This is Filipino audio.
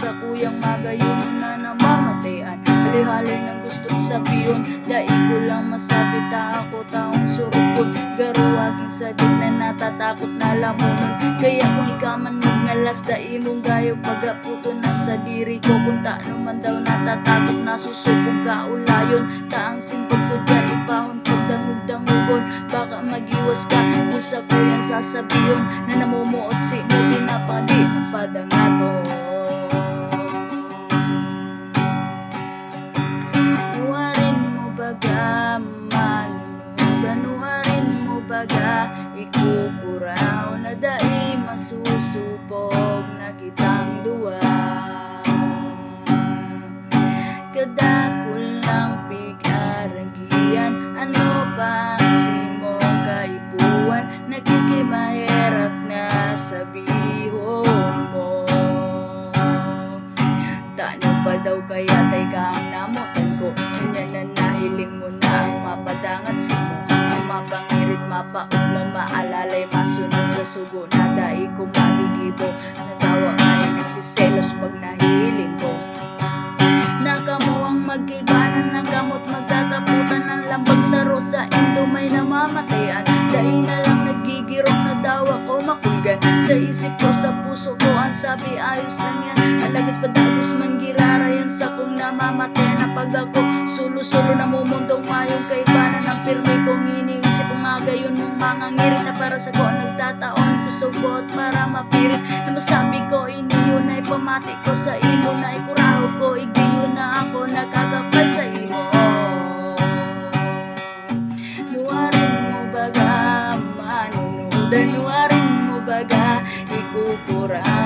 sa kuyang magayon na namamatayan. Hali-hali ng gustong sabiyon, dai ko lang masabi ta ako taong surupon. Garo aking sadik na natatakot na lamunon. Kaya kung ikaman ngalas dai mong gayog pagaputo ng sa diri ko. Kung taano man daw natatakot na susubong ka ulayon. Taang simpod ko dyan ipahon pagdangog-dangugon. Baka mag-iwas ka kung sa kuyang sasabiyon na namumuot si mo pinapadi ng padangato. Nuwarin mo baga manunudan, nuwarin mo baga ikukuraw na dai masusubog na kitang duwa. Kadakol ng pigaragian, ano bang simong kaipuan, nakikimahirap na sabihon mo. Tano pa daw kaya tay ka ang namutan ko, nahiling mo na ang mapadangat simo, ang mapangirit mapaong maalalay masunod sa sugo na dai ko magigibo. Natawa ay nagsiselos pag nahiling ko. Nakamuang magibanan ng gamot, magkakaputan ng lambag sa rosa, indo may namamatayan. Dahil na lang nagigirok na daw ako makulgan. Sa isip ko, sa puso ko, ang sabi ayos lang yan. Alagad padagos man girara yan sa kong namamatayan. Na pag ako sulo-sulo na mumundong mayong kaibanan ang pirmi kong iniisip kong magayon mong mga ngirit na para sa ko ang nagtataon ko sugot para mapirit. Na masabi ko iniyo na ipamati ko sa imo na ikuraho ko igdiyo na ako nagkagapay sa imo. Nuwarin mo baga manunudan, nuwarin mo baga ikukuraho